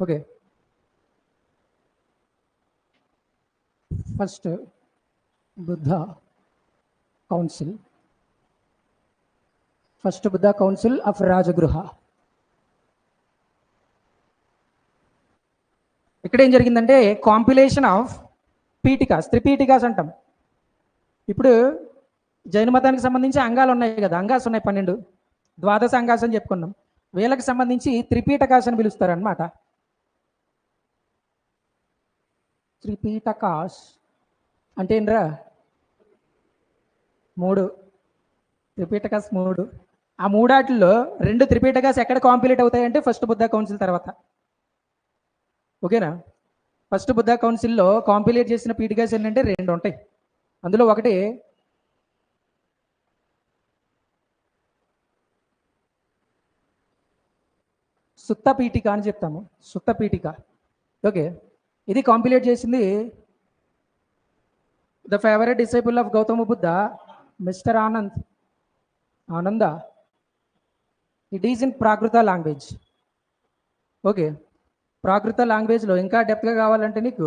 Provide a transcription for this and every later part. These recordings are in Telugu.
Okay, first Buddha council, first Buddha council of Rajagriha. ఇక్కడ ఏం జరిగిందంటే కాంపిలేషన్ ఆఫ్ పీఠికాస్, త్రిపీఠికాస్ అంటాం. ఇప్పుడు జైన మతానికి సంబంధించి అంగాలు ఉన్నాయి కదా, అంగాస్ ఉన్నాయి 12, ద్వాదశ అంగాస్ అని చెప్పుకున్నాం. వీళ్ళకి సంబంధించి త్రిపీఠకాస్ అని పిలుస్తారు అనమాట. త్రిపీఠకాస్ అంటే ఏంట్రా? 3 త్రిపీఠకాస్ 3. ఆ మూడాటిల్లో 2 త్రిపీఠకాస్ ఎక్కడ కాంపిలేట్ అవుతాయంటే ఫస్ట్ బుద్ధ కౌన్సిల్ తర్వాత. ఓకేనా? ఫస్ట్ బుద్ధ కౌన్సిల్లో కాంపిలేట్ చేసిన పీఠికాస్ ఏంటంటే 2 ఉంటాయి. అందులో ఒకటి సుత్త పీఠిక అని చెప్తాము, సుత్త పీఠిక. ఓకే, ఇది కాంపిలేట్ చేసింది the favourite disciple of Gautama Buddha, mister Ananda. It is in Prakrit language. Okay, Prakrit లాంగ్వేజ్లో ఇంకా డెప్త్గా కావాలంటే నీకు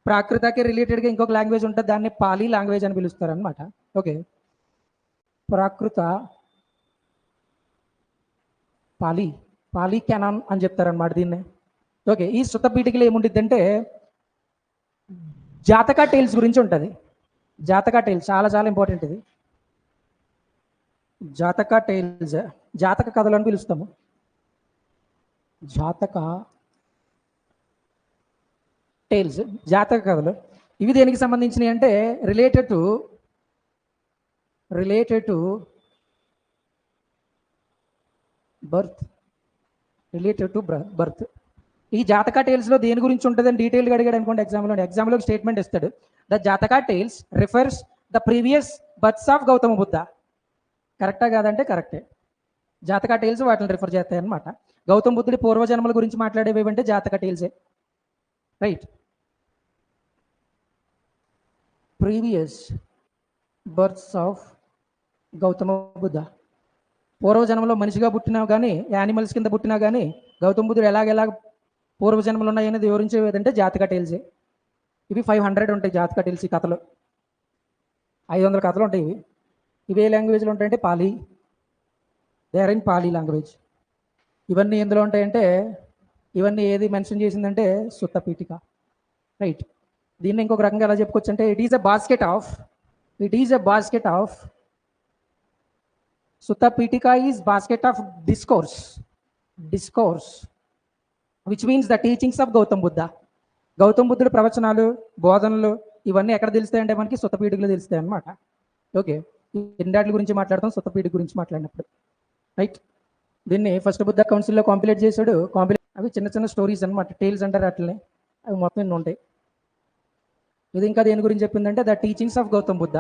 ప్రాకృతకి రిలేటెడ్గా ఇంకొక లాంగ్వేజ్ ఉంటుంది, దాన్ని పాలీ లాంగ్వేజ్ అని పిలుస్తారు అనమాట. ఓకే, ప్రాకృత పాలీ కెనాన్ అని చెప్తారనమాట దీన్ని. ఓకే, ఈ సుత్త పీఠికలో ఏముంటుందంటే జాతక టైల్స్ గురించి ఉంటుంది. జాతక టైల్స్ చాలా చాలా ఇంపార్టెంట్. ఇది జాతక టైల్స్, జాతక కథలు అని పిలుస్తాము. జాతక టైల్స్, జాతక కథలు. ఇవి దేనికి సంబంధించినవి అంటే రిలేటెడ్ టు బర్త్. ఈ జాతక టైల్స్లో దేని గురించి ఉంటుందని డీటెయిల్గా అడిగాడు అనుకోండి ఎగ్జామ్లో స్టేట్మెంట్ ఇస్తాడు. ద జాతక tiles refers the previous births of Gautama Buddha. కరెక్టా కాదంటే కరెక్టే. జాతక టైల్స్ వాటిని రిఫర్ చేస్తాయి అన్నమాట. గౌతమ బుద్ధుడి పూర్వజన్మల గురించి మాట్లాడేవి అంటే జాతక టైల్సే. Right, previous births of Gautama Buddha. పూర్వజన్మలో మనిషిగా పుట్టినా కానీ, యానిమల్స్ కింద పుట్టినా కానీ గౌతమ బుద్ధుడు ఎలాగ పూర్వజన్మలు ఉన్నాయనేది వివరించేదంటే జాతక టైల్సే. ఇవి 500 ఉంటాయి జాతక టైల్స్. ఈ కథలు 500 కథలు ఉంటాయి. ఇవి ఏ లాంగ్వేజ్లో ఉంటాయంటే Pali. They are in Pali language. ఇవన్నీ ఎందులో ఉంటాయంటే, ఇవన్నీ ఏది మెన్షన్ చేసిందంటే సుత్త పీఠిక. రైట్, దీన్ని ఇంకొక రకంగా ఎలా చెప్పుకోవచ్చు అంటే it is a basket of Sutta Pitaka is basket of discourse which means the teachings of Gautam Buddha. Gautam బుద్ధుడు ప్రవచనాలు, బోధనలు ఇవన్నీ ఎక్కడ తెలుస్తాయంటే మనకి సుత్త పీఠికలో తెలుస్తాయి అన్నమాట. ఓకే, ఎన్నింటి గురించి మాట్లాడతాం? సుత్త పీఠిక గురించి మాట్లాడినప్పుడు. రైట్, దీన్ని ఫస్ట్ బుద్ధ కౌన్సిల్లో కాంపిలేట్ చేశాడు. అవి చిన్న చిన్న స్టోరీస్ అనమాట, టైల్స్ అంటారు వాటిని. అవి మొత్తం ఎన్ని ఉంటాయి. ఇది ఇంకా దేని గురించి చెప్పిందంటే the teachings of Gautam Buddha,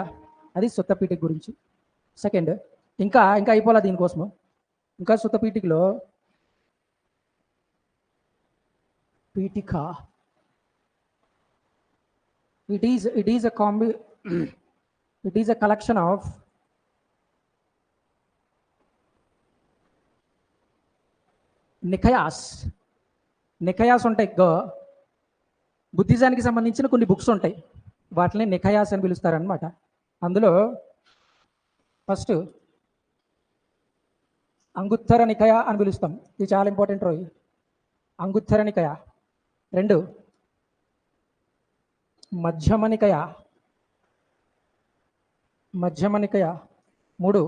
అది సుత్త పీఠిక గురించి. సెకండ్, ఇంకా అయిపోలే దీనికోసము. ఇంకా సుత్త పీఠికలో Pitaka it is a collection of నిఖయాస్ ఉంటాయి. బుద్ధిజానికి సంబంధించిన కొన్ని బుక్స్ ఉంటాయి, వాటిని నిఖయాస్ అని పిలుస్తారనమాట. అందులో ఫస్ట్ అంగుత్తర నిఖయ అని పిలుస్తాం. ఇది చాలా ఇంపార్టెంట్ రోజు, అంగుత్తర నిఖయ. 2 మధ్యమ నిఖయ. 3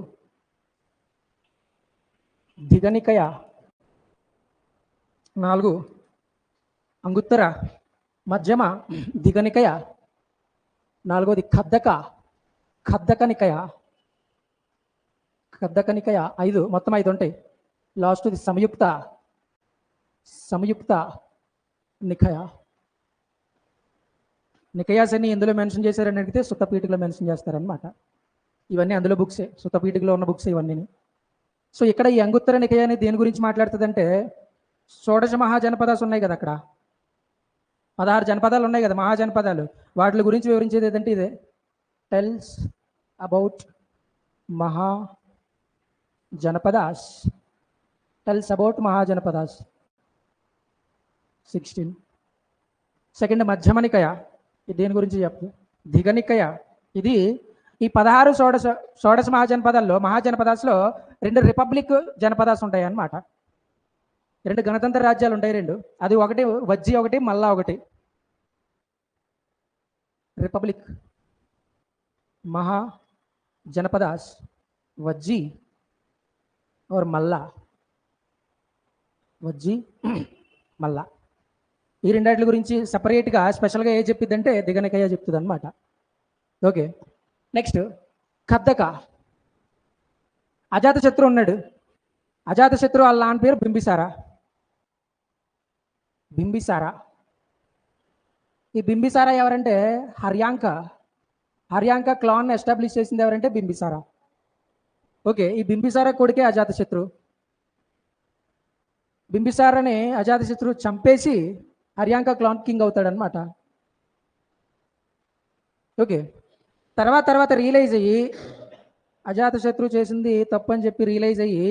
దిగనికయ. 4 అంగుత్తర, మధ్యమ, దిగనికయ. 4వది ఖద్దక నికయ. 5, మొత్తం 5 ఉంటాయి. లాస్ట్ది సంయుక్త నికయ. నికయాస్ అన్ని ఎందులో మెన్షన్ చేశారని అడిగితే సుత్త పీఠికలో మెన్షన్ చేస్తారనమాట. ఇవన్నీ అందులో బుక్సే, సుత్త పీఠికలో ఉన్న బుక్స్ ఇవన్నీ. సో ఇక్కడ ఈ అంగుత్తర నికయ అనేది దేని గురించి మాట్లాడుతుందంటే, షోడశ మహాజనపదాలు ఉన్నాయి కదా, అక్కడ 16 జనపదాలు ఉన్నాయి కదా, మహాజనపదాలు. వాటి గురించి వివరించేది ఏదంటే ఇదే, టెల్స్ అబౌట్ మహాజనపదాస్. 16. సెకండ్ మధ్యమనికయ, ఇది దేని గురించి చెప్తుంది? దిగనికయ. ఇది ఈ 16 షోడశ మహాజనపదాస్లో 2 రిపబ్లిక్ జనపదాస్ ఉంటాయి అన్నమాట. 2 గణతంత్ర రాజ్యాలు ఉంటాయి, 2. అది ఒకటి వజ్జి, ఒకటి మల్లా. ఒకటి రిపబ్లిక్ మహా जनपदास वज्जी और मल्ला. వజ్జి మల్లా ఈ రెండాటి గురించి సపరేట్గా స్పెషల్గా ఏ చెప్పిద్దంటే దిగనికయ్య చెప్తుంది అనమాట. Okay, next ఖద్దక. అజాతశత్రు ఉన్నాడు. అజాతశత్రు వాళ్ళ నాన్న పేరు బింబిసారా. ఈ బింబిసారా ఎవరంటే హర్యాంక క్లాన్ ఎస్టాబ్లిష్ చేసింది ఎవరంటే బింబిసారా. ఓకే, ఈ బింబిసారా కొడుకే అజాతశత్రు. బింబిసారాని అజాతశత్రు చంపేసి హర్యాంక క్లాన్ కింగ్ అవుతాడనమాట. ఓకే, తర్వాత రియలైజ్ అయ్యి అజాతశత్రు చేసింది తప్పని చెప్పి రియలైజ్ అయ్యి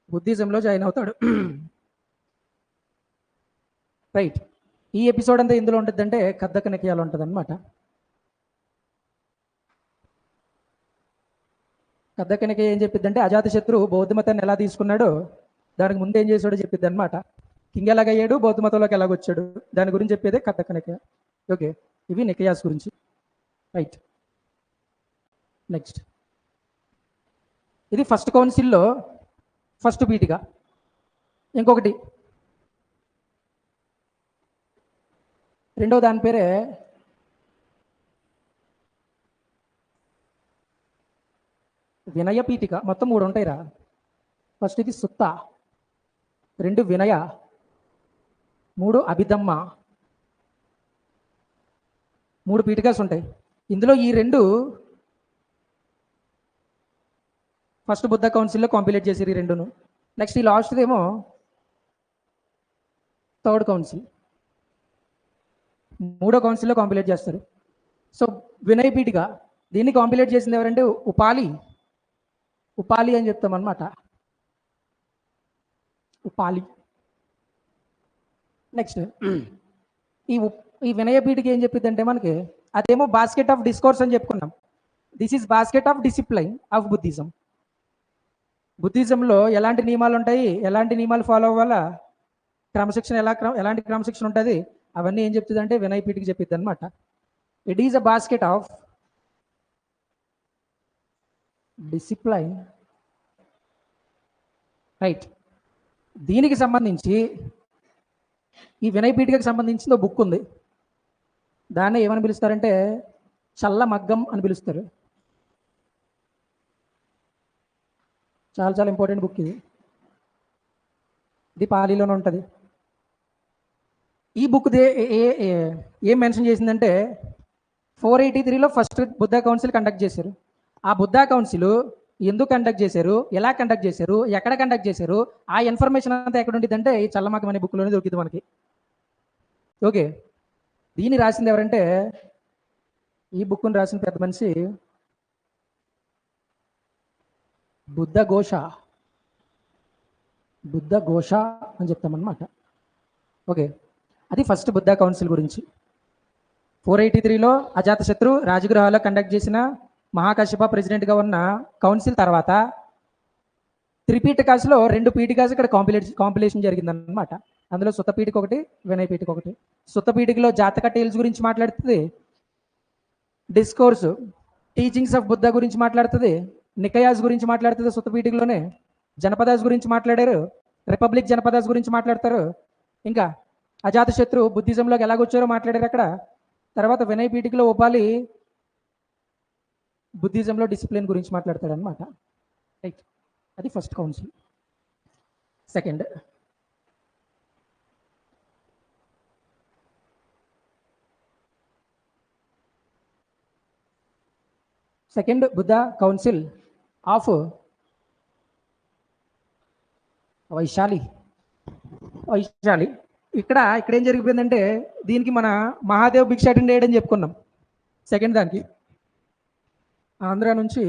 బుద్ధిజంలో జాయిన్ అవుతాడు. రైట్, ఈ ఎపిసోడ్ అంతా ఇందులో ఉంటుందంటే ఖద్దక నికయాలు ఉంటుంది అనమాట. ఖద్దకనిక ఏం చెప్పిద్దంటే అజాతశత్రు బౌద్ధ మతాన్ని ఎలా తీసుకున్నాడో దానికి ముందు ఏం చేశాడో చెప్పిద్ది అనమాట. కింగ్ ఎలాగయ్యాడు, బౌద్ధ మతంలోకి ఎలాగొచ్చాడు, దాని గురించి చెప్పేదే ఖద్దకనిక. ఓకే, ఇవి నికయాస్ గురించి. రైట్, నెక్స్ట్ ఇది ఫస్ట్ కౌన్సిల్లో ఫస్ట్ పీఠిక. ఇంకొకటి రెండో దాని పేరే వినయ పీఠిక. మొత్తం 3 ఉంటాయిరా. ఫస్ట్ ఇది సుత్త, 2 వినయ, 3 అభిధమ్మ. 3 పీఠికాస్ ఉంటాయి. ఇందులో ఈ 2 ఫస్ట్ బుద్ధ కౌన్సిల్లో కాంపిలేట్ చేసారు, ఈ 2ను. నెక్స్ట్ ఈ లాస్ట్ ఏమో థర్డ్ కౌన్సిల్, 3వ కౌన్సిల్లో కాంపిలేట్ చేస్తారు. సో వినయ పీఠిక దీన్ని కాంపిలేట్ చేసింది ఎవరంటే ఉపాలి అని చెప్తాం అన్నమాట. ఉపాలి. నెక్స్ట్ ఈ వినయపీఠికి ఏం చెప్పిందంటే మనకి అదేమో బాస్కెట్ ఆఫ్ డిస్కోర్స్ అని చెప్పుకున్నాం. This is basket of discipline of Buddhism. బుద్ధిజంలో ఎలాంటి నియమాలు ఉంటాయి, ఎలాంటి నియమాలు ఫాలో అవ్వాలా, క్రమశిక్షణ ఎలాంటి క్రమశిక్షణ ఉంటుంది, అవన్నీ ఏం చెప్తుంది అంటే వినయపీఠికి చెప్పిద్ది అనమాట. It is a basket of discipline. Right, దీనికి సంబంధించి ఈ వినయపీఠికకి సంబంధించిన బుక్ ఉంది. దాన్ని ఏమని పిలుస్తారంటే చల్ల మగ్గం అని పిలుస్తారు. చాలా ఇంపార్టెంట్ బుక్ ఇది. ఇది పాలీలోనే ఉంటుంది. ఈ బుక్ ఏం మెన్షన్ చేసిందంటే 483లో ఫస్ట్ బుద్ధ కౌన్సిల్ కండక్ట్ చేశారు. ఆ బుద్ధ కౌన్సిల్ ఎందుకు కండక్ట్ చేశారు, ఎలా కండక్ట్ చేశారు, ఎక్కడ కండక్ట్ చేశారు, ఆ ఇన్ఫర్మేషన్ అంతా ఎక్కడ ఉంటుంది అంటే ఈ చల్లమగ్గం అనే బుక్లోనే దొరికింది మనకి. ఓకే, దీన్ని రాసింది ఎవరంటే ఈ బుక్ను రాసిన పెద్ద మనిషి బుద్ధ ఘోష అని చెప్తామన్నమాట. ఓకే, అది ఫస్ట్ బుద్ధ కౌన్సిల్ గురించి. 483లో అజాతశత్రు రాజగృహాల్లో కండక్ట్ చేసిన మహాకాశ్యప ప్రెసిడెంట్గా ఉన్న కౌన్సిల్ తర్వాత 3 పీఠికాస్లో 2 పీఠికాస్ ఇక్కడ కాంపిలేషన్ జరిగిందన్నమాట. అందులో సుత్త పీఠిక ఒకటి, వినయ పీఠిక ఒకటి. సుత్త పీఠికలో జాతక టేల్స్ గురించి మాట్లాడుతుంది, డిస్కోర్స్ టీచింగ్స్ ఆఫ్ బుద్ధ గురించి మాట్లాడుతుంది, నికయాస్ గురించి మాట్లాడుతుంది. సుత్త పీఠికలోనే జనపదాస్ గురించి మాట్లాడారు, రిపబ్లిక్ జనపదాస్ గురించి మాట్లాడతారు, ఇంకా అజాతశత్రు బుద్ధిజంలోకి ఎలాగొచ్చారో మాట్లాడారు అక్కడ. తర్వాత వినయ పీఠికలో ఉపాలి బుద్ధిజంలో డిసిప్లిన్ గురించి మాట్లాడతాడు అనమాట. రైట్, అది first council. Second Buddha council of Vaishali. ఇక్కడ ఏం జరిగిపోయిందంటే దీనికి మన మహాదేవ్ భిక్షాటెండ్ అని చెప్పుకున్నాం. సెకండ్ దానికి ఆంధ్ర నుంచి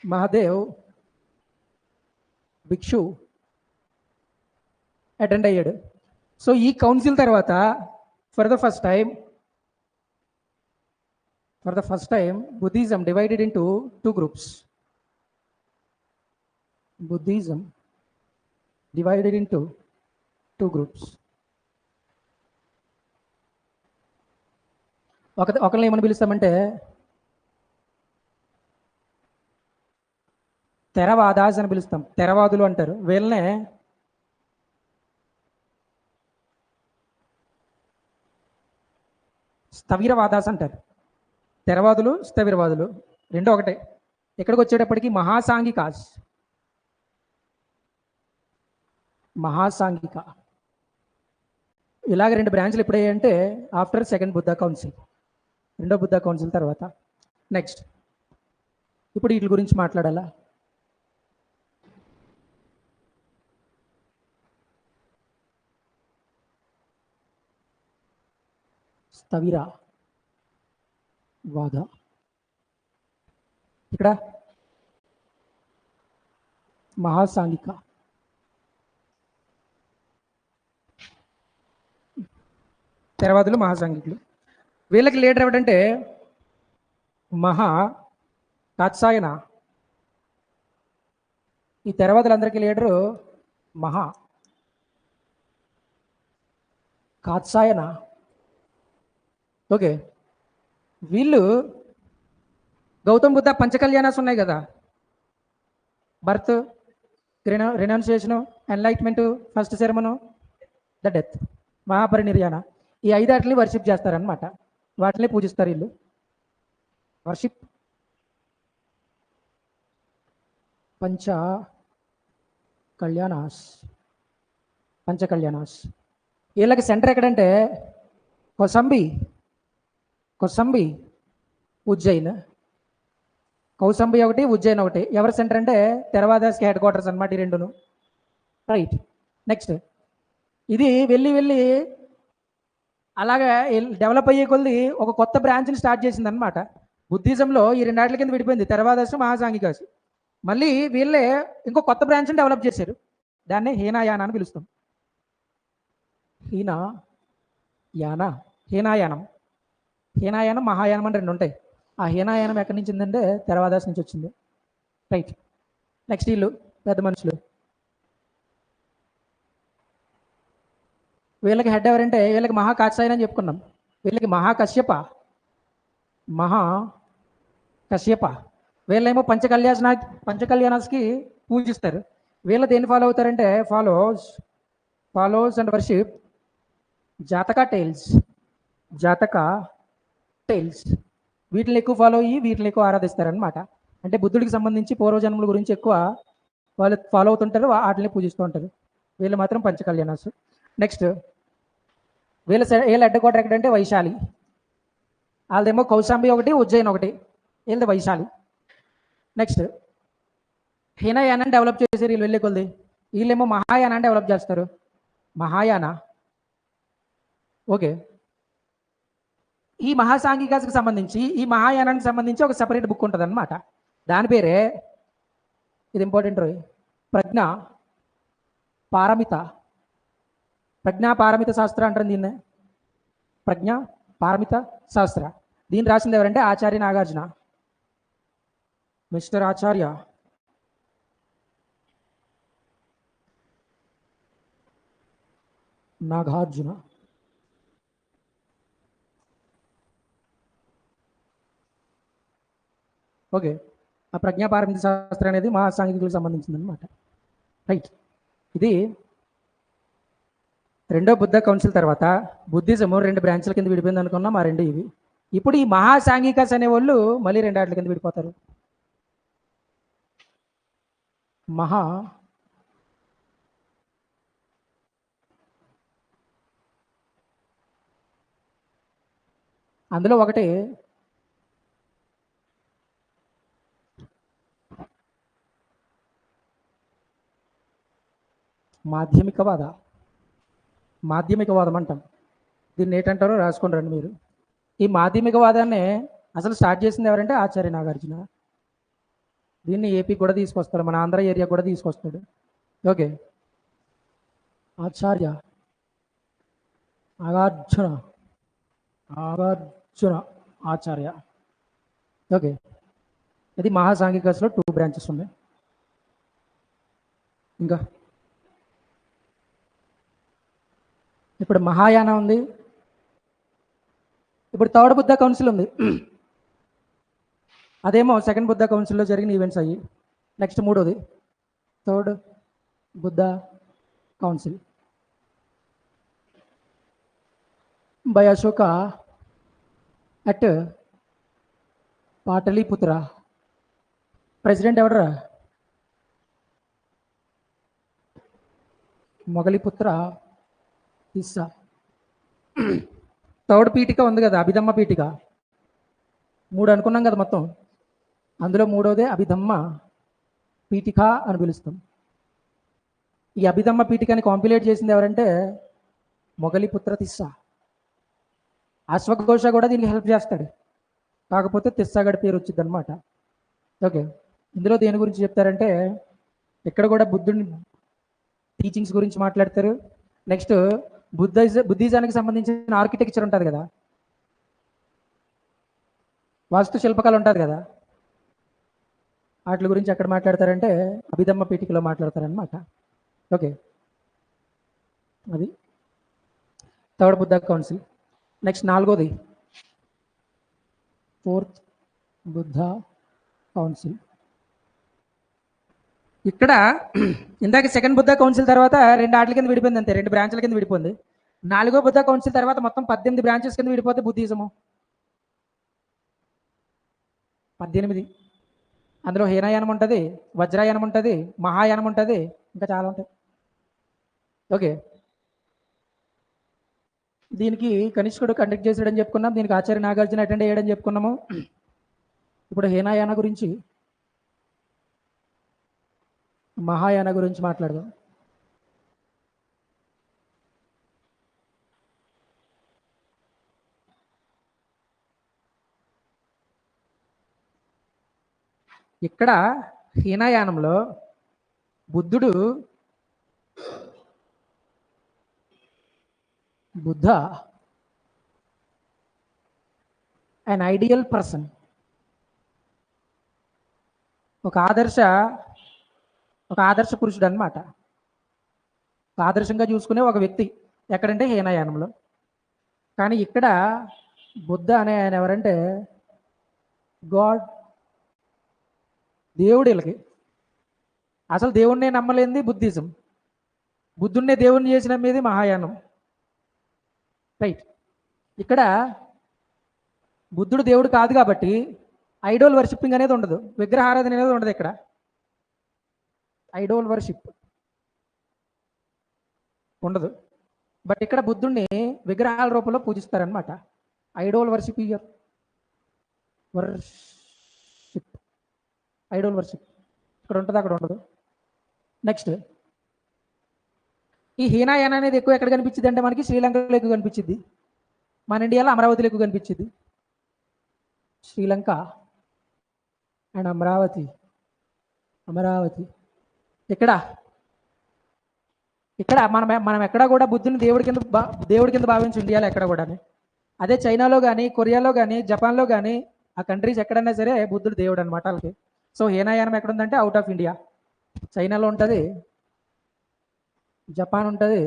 మహాదేవ్ భిక్షు అటెండ్ అయ్యాడు. సో ఈ కౌన్సిల్ తర్వాత for the first time Buddhism divided into two groups. Buddhism divided into two groups. ఒకరిని ఏమని పిలుస్తామంటే తెరవాదాస్ అని పిలుస్తాం. తెరవాదులు అంటారు. వీళ్ళనే స్థవిరవాదాస్ అంటారు. తెరవాదులు, స్థవిరవాదులు రెండు ఒకటే. ఇక్కడికి వచ్చేటప్పటికి మహాసాంఘిక ఇలాగ రెండు బ్రాంచ్లు ఎప్పుడయ్యాయంటే ఆఫ్టర్ సెకండ్ బుద్ధ కౌన్సిల్, రెండో బుద్ధ కౌన్సిల్ తర్వాత. నెక్స్ట్ ఇప్పుడు వీటి గురించి మాట్లాడాలా. స్థవిరవాద ఇక్కడ మహాసాంఘిక. తెరవాదులు, మహాసాంఘికులు. వీళ్ళకి లీడర్ ఎవడంటే కాత్సాయన. ఈ తెరవాదులందరికీ లీడరు కాత్సాయన. ఓకే, వీళ్ళు గౌతమ్ బుద్ధ పంచకళ్యాణాస్ ఉన్నాయి కదా, birth, రినౌన్సియేషను, enlightenment, first సెరమను, the death, మహాపరినిర్యాణ. ఈ ఐదాటిని వర్షిప్ చేస్తారనమాట. వాటిని పూజిస్తారు వీళ్ళు. వర్షిప్ పంచకళ్యాణాస్. వీళ్ళకి సెంటర్ ఎక్కడంటే కొసంబి ఉజ్జయిన్. కౌసంబి ఒకటి, ఉజ్జయిన్ ఒకటి. ఎవరి సెంటర్ అంటే తెరవాదాస్కి హెడ్ క్వార్టర్స్ అనమాట ఈ రెండును. రైట్. నెక్స్ట్ ఇది వెళ్ళి అలాగా డెవలప్ అయ్యే కొద్ది ఒక కొత్త బ్రాంచ్ని స్టార్ట్ చేసింది అనమాట. బుద్ధిజంలో ఈ రెండాట్ల కింద విడిపోయింది, తెరవాదాసు, మహాసాంఘికాసు. మళ్ళీ వీళ్ళే ఇంకో కొత్త బ్రాంచ్ని డెవలప్ చేశారు. దాన్ని హీనాయాన అని పిలుస్తాం. హీనాయానం, మహాయానం అని రెండు ఉంటాయి. ఆ హీనాయానం ఎక్కడి నుంచి ఉందంటే తెరవాదాస్ నుంచి వచ్చింది. రైట్. నెక్స్ట్ వీళ్ళు పెద్ద మనుషులు. వీళ్ళకి హెడ్ ఎవరంటే వీళ్ళకి మహాకాత్సాయన అని చెప్పుకున్నాం. వీళ్ళకి మహాకశ్యప. వీళ్ళేమో పంచకళ్యాణాస్కి పూజిస్తారు. వీళ్ళు దేన్ని ఫాలో అవుతారంటే ఫాలోస్ అండ్ వర్షిప్ జాతక టైల్స్. వీటిని ఎక్కువ ఫాలో అయ్యి వీటిని ఎక్కువ ఆరాధిస్తారనమాట. అంటే బుద్ధుడికి సంబంధించి పూర్వజన్మల గురించి ఎక్కువ వాళ్ళు ఫాలో అవుతుంటారు, వాటిని పూజిస్తూ ఉంటారు. వీళ్ళు మాత్రం పంచకళ్యాణాస్. నెక్స్ట్ వీళ్ళ హెడ్ క్వార్టర్ ఎక్కడంటే వైశాలి. వాళ్ళదేమో కౌశాంబి ఒకటి, ఉజ్జయిన్ ఒకటి. వీళ్ళది వైశాలి. నెక్స్ట్ హీనయానాన్ని డెవలప్ చేశారు వీళ్ళు వెళ్ళే కొద్ది. వీళ్ళేమో మహాయానాన్ని డెవలప్ చేస్తారు. మహాయాన. ఓకే, ఈ మహాసాంఘికానికి సంబంధించి, ఈ మహాయానానికి సంబంధించి ఒక సెపరేట్ బుక్ ఉంటుంది అనమాట. దాని పేరే, ఇది ఇంపార్టెంట్, ప్రజ్ఞాపారమిత శాస్త్ర అంటారు దీన్నే. ప్రజ్ఞాపారమిత శాస్త్ర. దీన్ని రాసింది ఎవరంటే ఆచార్య నాగార్జున. మిస్టర్ ఆచార్య నాగార్జున. ఓకే, ఆ ప్రజ్ఞాపారమిత శాస్త్రం అనేది మహాసాంఘికులకు సంబంధించింది అనమాట. రైట్. ఇది రెండో బుద్ధ కౌన్సిల్ తర్వాత బుద్ధిజము రెండు బ్రాంచ్ల కింద విడిపోయింది అనుకున్నాం. ఆ రెండు ఇవి. ఇప్పుడు ఈ మహాసాంఘికాస్ అనే వాళ్ళు మళ్ళీ రెండు ఆటల కింద విడిపోతారు. అందులో ఒకటి మాధ్యమికవాదం అంటాం. దీన్ని ఏంటంటారో రాసుకొని రండి మీరు. ఈ మాధ్యమికవాదాన్ని అసలు స్టార్ట్ చేసింది ఎవరంటే ఆచార్య నాగార్జున. దీన్ని ఏపీ కూడా తీసుకొస్తాడు, మన ఆంధ్ర ఏరియా కూడా తీసుకొస్తాడు. ఓకే, ఆచార్య, నాగార్జున, నాగార్జున ఆచార్య. ఓకే, ఇది మహాసాంఘికస్లో 2 బ్రాంచెస్ ఉన్నాయి. ఇంకా ఇప్పుడు మహాయాన ఉంది, ఇప్పుడు థర్డ్ బుద్ధ కౌన్సిల్ ఉంది. అదేమో సెకండ్ బుద్ధ కౌన్సిల్లో జరిగిన ఈవెంట్స్ అయ్యి. నెక్స్ట్ మూడోది third Buddha council by Ashoka at Pataliputra. President ఎవడరా? మొగలిపుత్ర తిస్సా. థర్డ్ పీఠిక ఉంది కదా, అభిధమ్మ పీఠిక. 3 అనుకున్నాం కదా మొత్తం, అందులో మూడోదే అభిధమ్మ పీఠిక అని పిలుస్తాం. ఈ అభిధమ్మ పీఠికని కాంపిలేట్ చేసింది ఎవరంటే మొగలిపుత్ర తిస్సా. అశ్వఘోష కూడా దీనికి హెల్ప్ చేస్తాడు, కాకపోతే తిస్సాగడి పేరు వచ్చింది అనమాట. ఓకే, ఇందులో దేని గురించి చెప్తారంటే ఇక్కడ కూడా బుద్ధుని టీచింగ్స్ గురించి మాట్లాడతారు. నెక్స్ట్ బుద్ధిజానికి సంబంధించిన ఆర్కిటెక్చర్ ఉంటుంది కదా, వాస్తు శిల్పకళ ఉంటుంది కదా, వాటి గురించి ఎక్కడ మాట్లాడతారంటే అభిధమ్మ పీఠికలో మాట్లాడతారనమాట. ఓకే, అది థర్డ్ బుద్ధ కౌన్సిల్. నెక్స్ట్ నాలుగోది ఫోర్త్ బుద్ధ కౌన్సిల్. ఇక్కడ ఇందాక సెకండ్ బుద్ధ కౌన్సిల్ తర్వాత 2 ఆటల కింద విడిపోయింది, అంతే 2 బ్రాంచ్ల కింద విడిపోయింది. 4గో బుద్ధ కౌన్సిల్ తర్వాత మొత్తం 18 బ్రాంచెస్ కింద విడిపోతే బుద్ధిజము 18. అందులో హీనయానం ఉంటుంది, వజ్రాయానం ఉంటుంది, మహాయానం ఉంటుంది, ఇంకా చాలా ఉంటాయి. ఓకే, దీనికి కనిష్కుడు కండక్ట్ చేసాడని చెప్పుకున్నాం, దీనికి ఆచార్య నాగార్జున అటెండ్ అయ్యాడని చెప్పుకున్నాము. ఇప్పుడు హీనయాన గురించి మహాయాన గురించి మాట్లాడదాం. ఇక్కడ హీనయానంలో బుద్ధ an ఐడియల్ పర్సన్, ఒక ఆదర్శ పురుషుడు అనమాట. ఆదర్శంగా చూసుకునే ఒక వ్యక్తి ఎక్కడంటే హీనయానంలో. కానీ ఇక్కడ బుద్ధ అనే ఆయన ఎవరంటే గాడ్, దేవుడు. వీళ్ళకి అసలు దేవుణ్ణే నమ్మలేనిది బుద్ధిజం, బుద్ధున్నే దేవుణ్ణి చేసి నమ్మేది మహాయానం. రైట్, ఇక్కడ బుద్ధుడు దేవుడు కాదు కాబట్టి ఐడోల్ వర్షిప్పింగ్ అనేది ఉండదు, విగ్రహారాధన అనేది ఉండదు. ఇక్కడ ఐడోల్ వర్షిప్ ఉండదు, బట్ ఇక్కడ బుద్ధుడిని విగ్రహాల రూపంలో పూజిస్తారనమాట. ఐడోల్ వర్షిప్, ఐడోల్ వర్షిప్ ఇక్కడ ఉంటుంది, అక్కడ ఉండదు. నెక్స్ట్ ఈ హీనాయాన అనేది ఎక్కువ ఎక్కడ కనిపించింది అంటే మనకి శ్రీలంకలో ఎక్కువ కనిపించింది, మన ఇండియాలో అమరావతిలో ఎక్కువ కనిపించింది. శ్రీలంక అండ్ అమరావతి. ఇక్కడ మనం ఎక్కడ కూడా బుద్ధుని దేవుడి కింద భావించి ఇండియాలో ఎక్కడ కూడా. అదే చైనాలో కానీ, కొరియాలో కానీ, జపాన్లో కానీ, ఆ కంట్రీస్ ఎక్కడన్నా సరే బుద్ధుడు దేవుడు అనమాట వాళ్ళకి. సో హీనాయానం ఎక్కడ ఉందంటే అవుట్ ఆఫ్ ఇండియా, చైనాలో ఉంటుంది, జపాన్ ఉంటుంది,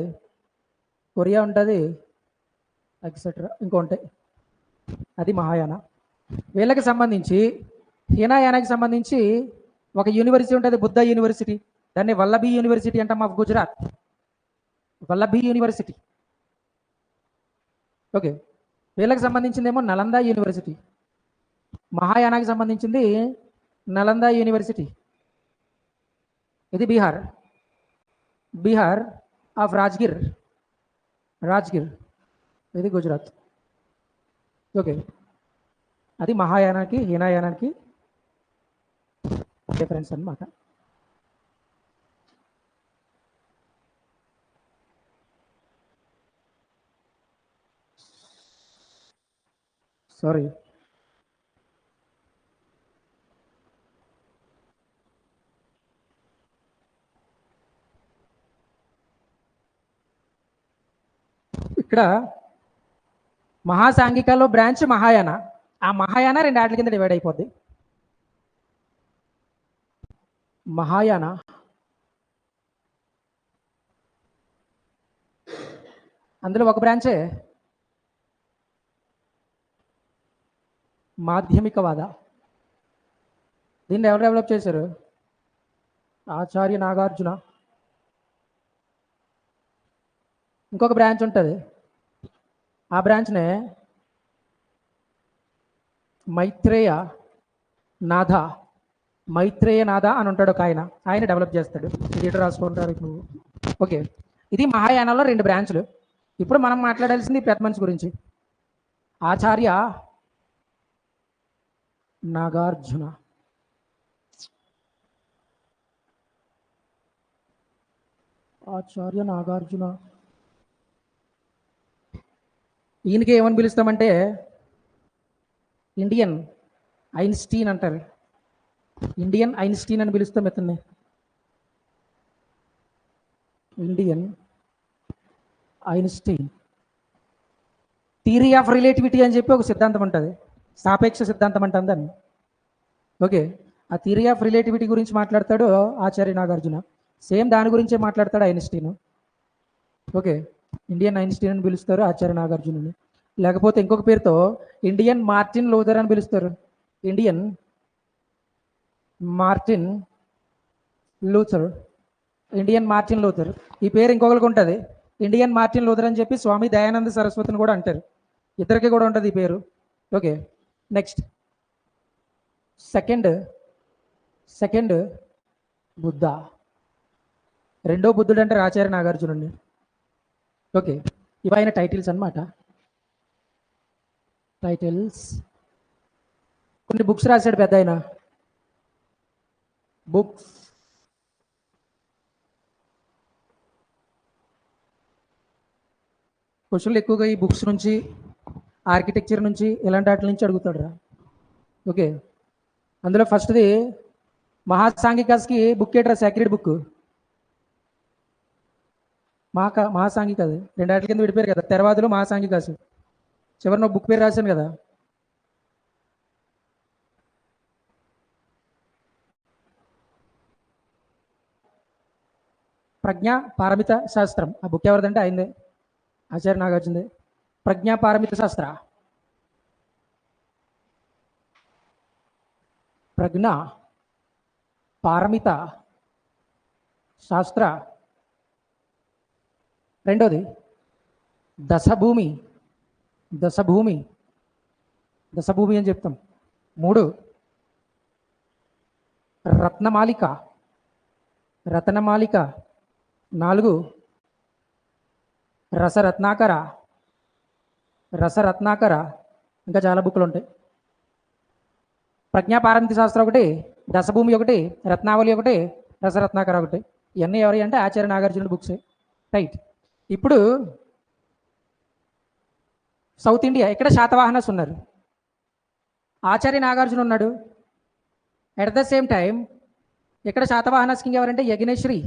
కొరియా ఉంటుంది, ఎక్సెట్రా ఇంకో ఉంటాయి. అది మహాయాన. వీళ్ళకి సంబంధించి హీనాయానాకి సంబంధించి ఒక యూనివర్సిటీ ఉంటుంది, బుద్ధ యూనివర్సిటీ. దాన్ని వల్లభి యూనివర్సిటీ అంటాం of Gujarat, Vallabhi university. Okay, వీళ్ళకి సంబంధించిందేమో నలంద యూనివర్సిటీ. మహాయానాకి సంబంధించింది నలంద యూనివర్సిటీ. ఇది బీహార్ ఆఫ్ రాజ్గిర్, ఇది గుజరాత్. ఓకే, అది మహాయానానికి హీనాయానానికి డిఫరెన్స్ అన్నమాట. సారీ, ఇక్కడ మహాసాంఘికలో బ్రాంచ్ మహాయాన. ఆ మహాయాన రెండు ఆటల కింద డివైడ్ అయిపోద్ది. మహాయాన, అందులో ఒక బ్రాంచే మాధ్యమికవాద. దీన్ని ఎవరు డెవలప్ చేశారు? ఆచార్య నాగార్జున. ఇంకొక బ్రాంచ్ ఉంటుంది, ఆ బ్రాంచ్నే మైత్రేయ నాథ. మైత్రేయ నాథ అని ఉంటాడు ఒక ఆయన డెవలప్ చేస్తాడు. ఇది ఎటు రాసుకుంటారు నువ్వు? ఓకే, ఇది మహాయానంలో రెండు బ్రాంచ్లు. ఇప్పుడు మనం మాట్లాడాల్సింది పెద్ద మనిషి గురించి. ఆచార్య నాగార్జున. ఆచార్య నాగార్జున, ఈయనకి ఏమని పిలుస్తామంటే ఇండియన్ ఐన్స్టీన్ అంటారు. ఇండియన్ ఐన్స్టీన్ అని పిలుస్తాం ఇతన్ని. Indian Einstein. Theory of relativity అని చెప్పి ఒక సిద్ధాంతం ఉంటుంది, సాపేక్ష సిద్ధాంతం అంటుంది దాన్ని. ఓకే, ఆ థియరీ ఆఫ్ రిలేటివిటీ గురించి మాట్లాడతాడు ఆచార్య నాగార్జున. సేమ్ దాని గురించే మాట్లాడతాడు ఐన్స్టీన్. ఓకే, ఇండియన్ ఐన్స్టీన్ అని పిలుస్తారు ఆచార్య నాగార్జునని. లేకపోతే ఇంకొక పేరుతో ఇండియన్ మార్టిన్ లూథర్ అని పిలుస్తారు. Indian Martin Luther. Indian Martin Luther ఈ పేరు ఇంకొకరికి ఉంటుంది, ఇండియన్ మార్టిన్ లూథర్ అని చెప్పి స్వామి దయానంద సరస్వతిని కూడా అంటారు. ఇద్దరికి కూడా ఉంటుంది ఈ పేరు. Okay, next second Buddha. రెండో బుద్ధుడు అంటే ఆచార్య నాగార్జునుడిని. ఓకే, ఇవి ఆయన టైటిల్స్ అన్నమాట. టైటిల్స్. కొన్ని బుక్స్ రాశాడు పెద్ద ఆయన. బుక్స్ క్వశ్చన్లు ఎక్కువగా ఈ బుక్స్ నుంచి, ఆర్కిటెక్చర్ నుంచి, ఇలాంటి వాటి నుంచి అడుగుతాడు రా. ఓకే, అందులో ఫస్ట్ది మహాసాంఘికాస్కి బుక్ ఏట్రా, సాక్రెడ్ బుక్. మహాసాంఘిక, అది రెండు ఆటల కింద విడిపోయారు కదా, తెరవాదులు మహాసాంఘికాసు. చివరిన బుక్ పేరు రాశాను కదా. ప్రజ్ఞా పారమిత శాస్త్రం. ఆ బుక్ ఎవరిదంటే అయిందే, ఆచార్య నాగార్జునదే. ప్రజ్ఞా పారమిత శాస్త్ర. ప్రజ్ఞ పారమిత శాస్త్ర. రెండోది దశభూమి అని చెప్తాం. 3 రత్నమాలిక. 4 రసరత్నాకర. ఇంకా చాలా బుక్లు ఉంటాయి. ప్రజ్ఞాపారమిత శాస్త్రం ఒకటి, దశభూమి ఒకటి, రత్నావళి ఒకటి, రసరత్నాకర ఒకటి. ఇవన్నీ ఎవరి అంటే ఆచార్య నాగార్జునుడి బుక్సే. రైట్. ఇప్పుడు సౌత్ ఇండియా, ఇక్కడ శాతవాహనస్ ఉన్నారు, ఆచార్య నాగార్జున ఉన్నాడు. ఎట్ ద సేమ్ టైం ఇక్కడ శాతవాహనస్ కింగ్ ఎవరంటే యజ్ఞశ్రీ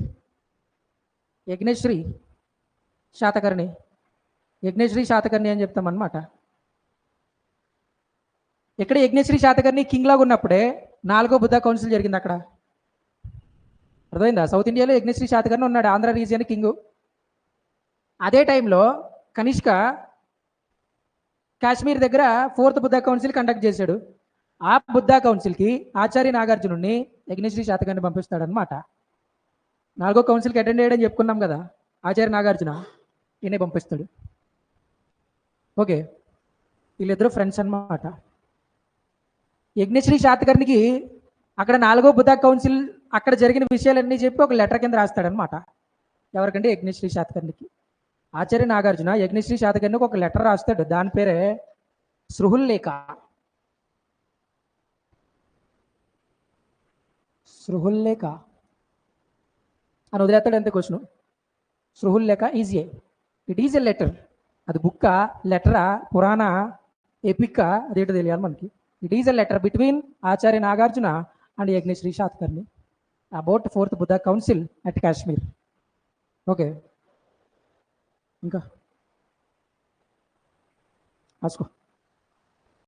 శాతకర్ణి. యజ్ఞశ్రీ శాతకర్ణి అని చెప్తాం అన్నమాట. ఇక్కడ యజ్ఞశ్రీ శాతకర్ణి కింగ్ లాగా ఉన్నప్పుడే 4వ బుద్ధ కౌన్సిల్ జరిగింది అక్కడ. అర్థమైందా? సౌత్ ఇండియాలో యజ్ఞశ్రీ శాతకర్ణి ఉన్నాడు, ఆంధ్ర రీజియన్ కింగ్. అదే టైంలో కనిష్క కాశ్మీర్ దగ్గర 4th బుద్ధ కౌన్సిల్ కండక్ట్ చేశాడు. ఆ బుద్ధ కౌన్సిల్కి ఆచార్య నాగార్జునుడిని యజ్ఞశ్రీ శాతకర్ణి పంపిస్తాడనమాట. 4వ కౌన్సిల్కి అటెండ్ అయ్యాడని చెప్పుకున్నాం కదా, ఆచార్య నాగార్జున ఈయనే పంపిస్తాడు. ఓకే, వీళ్ళిద్దరూ ఫ్రెండ్స్ అన్నమాట. యజ్ఞశ్రీ శాతకర్ణికి అక్కడ 4వ బుద్ధ కౌన్సిల్ అక్కడ జరిగిన విషయాలన్నీ చెప్పి ఒక లెటర్ కింద రాస్తాడనమాట. ఎవరికంటే యజ్ఞశ్రీ శాతకర్ణికి. ఆచార్య నాగార్జున యజ్ఞశ్రీ శాతకర్ణికి ఒక లెటర్ రాస్తాడు, దాని పేరే సృహుల్లేఖ. అని వదిలేస్తాడు అంతే question. Suhrllekha easy, it is a letter. అది బుక్క, లెటరా, పురాణ, ఎపిక్క, అదేంటో తెలియాలి మనకి. It is a letter between Acharya Nagarjuna and Yajnashri Satakarni about 4th Buddha council at Kashmir. Okay, ఇంకా రాసుకో.